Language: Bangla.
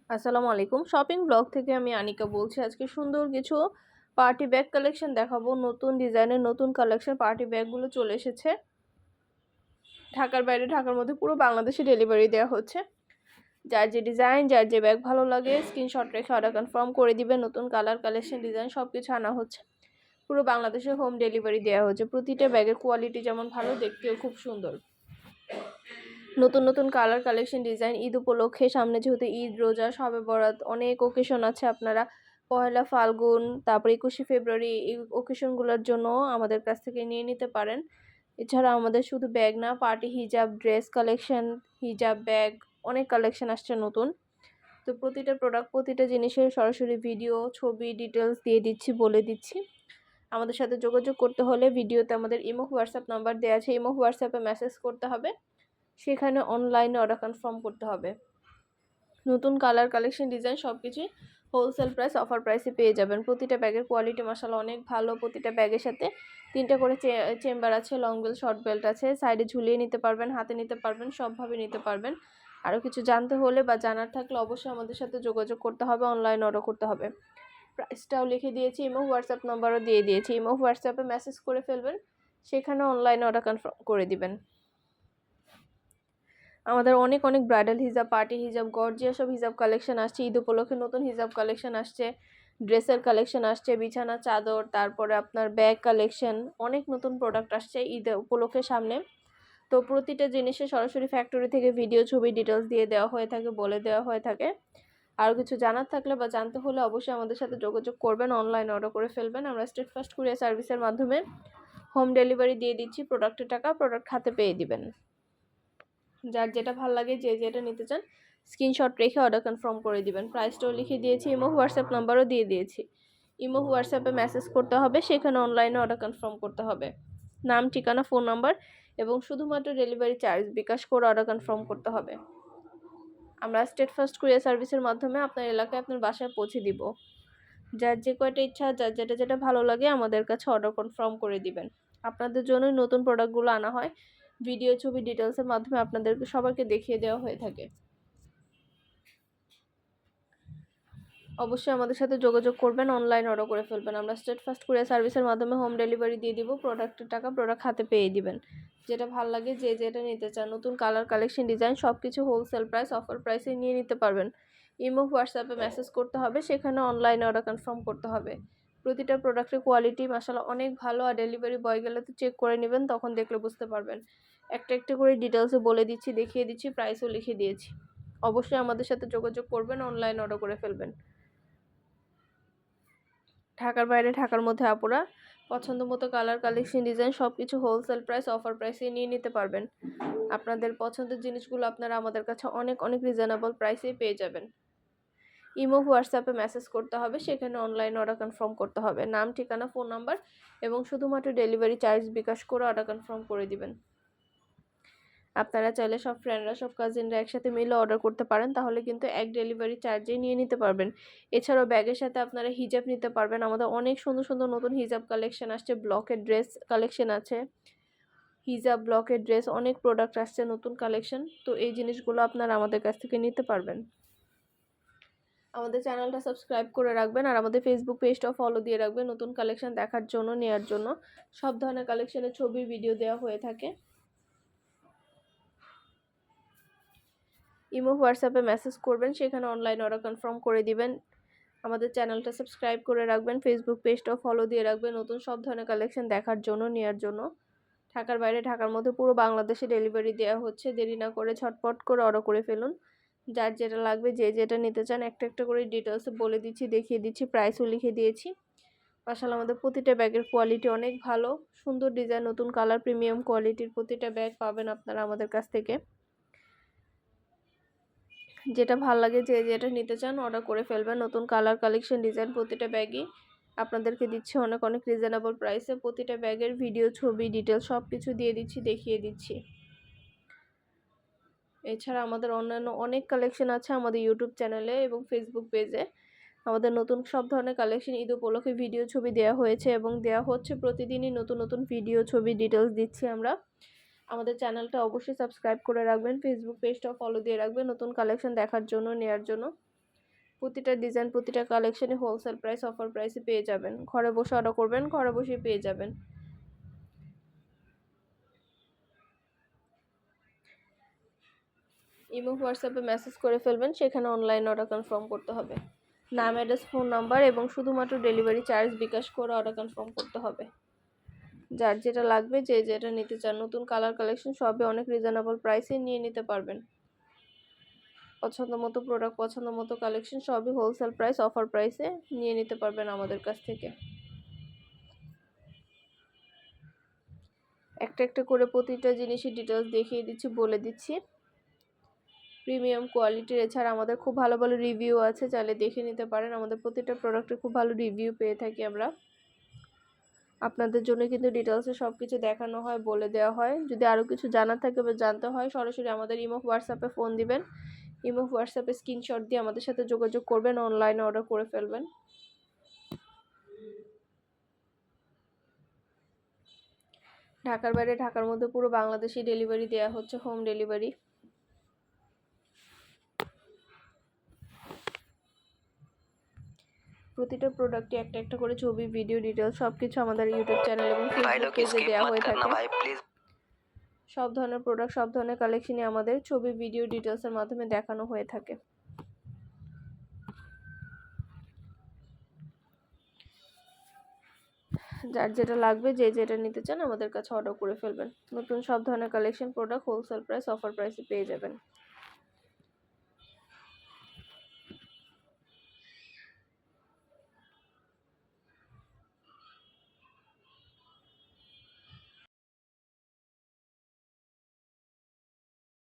আসসালামু আলাইকুম। শপিং ব্লগ থেকে আমি আনিকা বলছি। আজকে সুন্দর কিছু পার্টি ব্যাগ কালেকশন দেখাবো। নতুন ডিজাইনের নতুন কালেকশন পার্টি ব্যাগগুলো চলে এসেছে। ঢাকার বাইরে, ঢাকার মধ্যে পুরো বাংলাদেশে ডেলিভারি দেওয়া হচ্ছে। যার যে ডিজাইন, যার যে ব্যাগ ভালো লাগে স্ক্রিনশট রেখে অর্ডার কনফার্ম করে দিবেন। নতুন কালার, কালেকশন, ডিজাইন সবকিছু আনা হচ্ছে। পুরো বাংলাদেশে হোম ডেলিভারি দেওয়া হচ্ছে। প্রতিটা ব্যাগের কোয়ালিটি যেমন ভালো, দেখতেও খুব সুন্দর। নতুন নতুন কালার, কালেকশন, ডিজাইন ঈদ উপলক্ষে, সামনে যেহেতু ঈদ, রোজা, শবে বরাত, অনেক ওকেশন আছে। আপনারা পহেলা ফাল্গুন, তারপর 21শে ফেব্রুয়ারি এই ওকেশনগুলোর জন্য আমাদের কাছ থেকে নিয়ে নিতে পারেন। এছাড়া আমাদের শুধু ব্যাগ না, পার্টি হিজাব, ড্রেস কালেকশন, হিজাব ব্যাগ, অনেক কালেকশন আসছে নতুন। তো প্রতিটা প্রোডাক্ট, প্রতিটা জিনিসের সরাসরি ভিডিও, ছবি, ডিটেলস দিয়ে দিচ্ছি, বলে দিচ্ছি। আমাদের সাথে যোগাযোগ করতে হলে ভিডিওতে আমাদের ইমো, হোয়াটসঅ্যাপ নাম্বার দেওয়া আছে। ইমো, হোয়াটসঅ্যাপে মেসেজ করতে হবে। সেখানে অনলাইনে অর্ডার কনফার্ম করতে হবে। নতুন কালার, কালেকশন, ডিজাইন সবকিছুই হোলসেল প্রাইস, অফার প্রাইসে পেয়ে যাবেন। প্রতিটা ব্যাগের কোয়ালিটি মাশাআল্লাহ অনেক ভালো। প্রতিটা ব্যাগের সাথে 3টা করে চেম্বার আছে, লং বেল্ট, শর্ট বেল্ট আছে। সাইডে ঝুলিয়ে নিতে পারবেন, হাতে নিতে পারবেন, সবভাবে নিতে পারবেন। আরও কিছু জানতে হলে বা জানার থাকলে অবশ্যই আমাদের সাথে যোগাযোগ করতে হবে, অনলাইন অর্ডার করতে হবে। প্রাইসটাও লিখে দিয়েছি, ইমো, হোয়াটসঅ্যাপ নাম্বারও দিয়ে দিয়েছি। ইমো, হোয়াটসঅ্যাপে মেসেজ করে ফেলবেন, সেখানে অনলাইনে অর্ডার কনফার্ম করে দিবেন। আমাদের অনেক অনেক ব্রাইডাল হিজাব, পার্টি হিজাব, গর্জিয়াস সব হিজাব কালেকশন আসছে। ঈদ উপলক্ষে নতুন হিজাব কালেকশন আসছে, ড্রেসের কালেকশন আসছে, বিছানা চাদর, তারপরে আপনার ব্যাগ কালেকশন, অনেক নতুন প্রোডাক্ট আসছে ঈদ উপলক্ষে সামনে। তো প্রতিটা জিনিসে সরাসরি ফ্যাক্টরি থেকে ভিডিও, ছবি, ডিটেলস দিয়ে দেওয়া হয়ে থাকে, বলে দেওয়া হয়ে থাকে। আর কিছু জানার থাকলে বা জানতে হলে অবশ্যই আমাদের সাথে যোগাযোগ করবেন, অনলাইন অর্ডার করে ফেলবেন। আমরা স্টেট ফার্স্ট কুরিয়ার সার্ভিসের মাধ্যমে হোম ডেলিভারি দিয়ে দিচ্ছি। প্রোডাক্টের টাকা প্রোডাক্ট হাতে পেয়ে দিবেন। যার যেটা ভালো লাগে, যে যেটা নিতে চান স্ক্রিনশট রেখে অর্ডার কনফার্ম করে দিবেন। প্রাইসটাও লিখে দিয়েছি, ইমো, হোয়াটসঅ্যাপ নাম্বারও দিয়ে দিয়েছি। ইমো, হোয়াটসঅ্যাপে মেসেজ করতে হবে, সেখানে অনলাইনে অর্ডার কনফার্ম করতে হবে। নাম, ঠিকানা, ফোন নাম্বার এবং শুধুমাত্র ডেলিভারি চার্জ বিকাশ করে অর্ডার কনফার্ম করতে হবে। আমরা স্টেট ফার্স্ট কুরিয়ার সার্ভিসের মাধ্যমে আপনার এলাকায়, আপনার বাসায় পৌঁছে দিব। যার যে কয়টা ইচ্ছা, যার যেটা যেটা ভালো লাগে আমাদের কাছে অর্ডার কনফার্ম করে দিবেন। আপনাদের জন্যই নতুন প্রোডাক্টগুলো আনা হয়। ভিডিও, ছবি, ডিটেলসের মাধ্যমে আপনাদেরকে সবাইকে দেখিয়ে দেওয়া হয়ে থাকে। অবশ্যই আমাদের সাথে যোগাযোগ করবেন, অনলাইন অর্ডার করে ফেলবেন। আমরা স্টেট ফার্স্ট কুরিয়ার সার্ভিসের মাধ্যমে হোম ডেলিভারি দিয়ে দিব। প্রোডাক্টের টাকা প্রোডাক্ট হাতে পেয়ে দিবেন। যেটা ভালো লাগে, যে যেটা নিতে চান, নতুন কালার, কালেকশন, ডিজাইন সব কিছু হোলসেল প্রাইস, অফার প্রাইসে নিয়ে নিতে পারবেন। ইমো, হোয়াটসঅ্যাপে মেসেজ করতে হবে, সেখানে অনলাইনে অর্ডার কনফার্ম করতে হবে। প্রতিটা প্রোডাক্টের কোয়ালিটি মাশাআল্লাহ অনেক ভালো। আর ডেলিভারি বয় গেলে তো চেক করে নেবেন, তখন দেখলে বুঝতে পারবেন। একটা একটা করে ডিটেলসে বলে দিচ্ছি, দেখিয়ে দিচ্ছি, প্রাইসও লিখে দিয়েছি। অবশ্যই আমাদের সাথে যোগাযোগ করবেন, অনলাইন অর্ডার করে ফেলবেন। ঢাকার বাইরে, ঢাকার মধ্যে আপুরা পছন্দ মতো কালার, কালেকশন, ডিজাইন সবকিছু হোলসেল প্রাইস, অফার প্রাইসে নিয়ে নিতে পারবেন। আপনাদের পছন্দের জিনিসগুলো আপনারা আমাদের কাছে অনেক অনেক রিজনেবল প্রাইসে পেয়ে যাবেন। ইমো, হোয়াটসঅ্যাপে মেসেজ করতে হবে, সেখানে অনলাইন অর্ডার কনফার্ম করতে হবে। নাম, ঠিকানা, ফোন নাম্বার এবং শুধুমাত্র ডেলিভারি চার্জ বিকাশ করে অর্ডার কনফার্ম করে দিবেন। আপনারা চাইলে সব ফ্রেন্ডরা, সব কাজিনরা একসাথে মিলে অর্ডার করতে পারেন, তাহলে কিন্তু এক ডেলিভারি চার্জেই নিয়ে নিতে পারবেন। এছাড়াও ব্যাগের সাথে আপনারা হিজাব নিতে পারবেন। আমাদের অনেক সুন্দর সুন্দর নতুন হিজাব কালেকশন আসছে, ব্লকের ড্রেস কালেকশন আছে, হিজাব, ব্লকের ড্রেস, অনেক প্রোডাক্ট আসছে নতুন কালেকশন। তো এই জিনিসগুলো আপনারা আমাদের কাছ থেকে নিতে পারবেন। আমাদের চ্যানেলটা সাবস্ক্রাইব করে রাখবেন, আর আমাদের ফেসবুক পেজটাও ফলো দিয়ে রাখবেন নতুন কালেকশন দেখার জন্য, নেওয়ার জন্য। সব ধরনের কালেকশনের ছবি, ভিডিও দেওয়া হয়ে থাকে। ইমো, হোয়াটসঅ্যাপে মেসেজ করবেন, সেখানে অনলাইন অর্ডার কনফার্ম করে দিবেন। আমাদের চ্যানেলটা সাবস্ক্রাইব করে রাখবেন, ফেসবুক পেজটাও ফলো দিয়ে রাখবেন নতুন সব ধরনের কালেকশন দেখার জন্য, নেওয়ার জন্য। ঢাকার বাইরে, ঢাকার মধ্যে পুরো বাংলাদেশে ডেলিভারি দেওয়া হচ্ছে। দেরি না করে ঝটপট করে অর্ডার করে ফেলুন। যার যেটা লাগবে, যে যেটা নিতে চান একটা একটা করে ডিটেলসে বলে দিচ্ছি, দেখিয়ে দিচ্ছি, প্রাইসও লিখে দিয়েছি। মাশাআল্লাহ আমাদের প্রতিটা ব্যাগের কোয়ালিটি অনেক ভালো। সুন্দর ডিজাইন, নতুন কালার, প্রিমিয়াম কোয়ালিটির প্রতিটা ব্যাগ পাবেন আপনারা আমাদের কাছ থেকে। যেটা ভালো লাগে, যে যেটা নিতে চান অর্ডার করে ফেলবেন। নতুন কালার, কালেকশন, ডিজাইন প্রতিটা ব্যাগই আপনাদেরকে দিচ্ছি অনেক অনেক রিজনেবল প্রাইসে। প্রতিটা ব্যাগের ভিডিও, ছবি, ডিটেলস সব কিছু দিয়ে দিচ্ছি, দেখিয়ে দিচ্ছি। এছাড়া আমাদের অন্যান্য অনেক কালেকশন আছে আমাদের ইউটিউব চ্যানেলে এবং ফেসবুক পেজে। আমাদের নতুন সব ধরনের কালেকশন ঈদ উপলক্ষে ভিডিও, ছবি দেওয়া হয়েছে এবং দেওয়া হচ্ছে। প্রতিদিনই নতুন নতুন ভিডিও, ছবি, ডিটেলস দিচ্ছি আমরা। আমাদের চ্যানেলটা অবশ্যই সাবস্ক্রাইব করে রাখবেন, ফেসবুক পেজটাও ফলো দিয়ে রাখবেন নতুন কালেকশন দেখার জন্য, নেওয়ার জন্য। প্রতিটা ডিজাইন প্রতিটা কালেকশনে হোলসেল প্রাইস অফার প্রাইসে পেয়ে যাবেন। ঘরে বসে অর্ডার করবেন, ঘরে বসে পেয়ে যাবেন। ইমো হোয়াটসঅ্যাপে মেসেজ করে ফেলবেন, সেখানে অনলাইন অর্ডার কনফার্ম করতে হবে। নাম, অ্যাড্রেস, ফোন নাম্বার এবং শুধুমাত্র ডেলিভারি চার্জ বিকাশ করে অর্ডার কনফার্ম করতে হবে। যার যেটা লাগবে, যে যেটা নিতে চান, নতুন কালার কালেকশন সবই অনেক রিজনেবল প্রাইসে নিয়ে নিতে পারবেন। পছন্দ মতো প্রোডাক্ট, পছন্দ মতো কালেকশন সবই হোলসেল প্রাইস অফার প্রাইসে নিয়ে নিতে পারবেন আমাদের কাছ থেকে। একটা একটা করে প্রতিটা জিনিসের ডিটেলস দেখিয়ে দিচ্ছি, বলে দিচ্ছি। প্রিমিয়াম কোয়ালিটির, এছাড়া আমাদের খুব ভালো ভালো রিভিউ আছে, চাইলে দেখে নিতে পারেন। আমাদের প্রতিটা প্রোডাক্টে খুব ভালো রিভিউ পেয়ে থাকি আমরা। আপনাদের জন্য কিন্তু ডিটেলসে সব কিছু দেখানো হয়, বলে দেওয়া হয়। যদি আরও কিছু জানার থাকে বা জানতে হয়, সরাসরি আমাদের ইমো হোয়াটসঅ্যাপে ফোন দিবেন। ইমো হোয়াটসঅ্যাপে স্ক্রিনশট দিয়ে আমাদের সাথে যোগাযোগ করবেন, অনলাইনে অর্ডার করে ফেলবেন। ঢাকার বাইরে, ঢাকার মধ্যে পুরো বাংলাদেশে ডেলিভারি দেওয়া হচ্ছে, হোম ডেলিভারি। প্রতিটা প্রোডাক্টে একটা একটা করে ছবি, ভিডিও, ডিটেলস সবকিছু আমাদের ইউটিউব চ্যানেল এবং ফেসবুক পেজে দেওয়া হয়ে থাকে। সব ধরনের প্রোডাক্ট, সব ধরনের কালেকশনই আমাদের ছবি, ভিডিও, ডিটেলসের মাধ্যমে দেখানো হয়ে থাকে। যার যেটা লাগবে, যে যেটা নিতে চান, আমাদের কাছে অর্ডার করে ফেলবেন। নতুন সব ধরনের collection product wholesale price offer প্রাইসে পেয়ে যাবেন।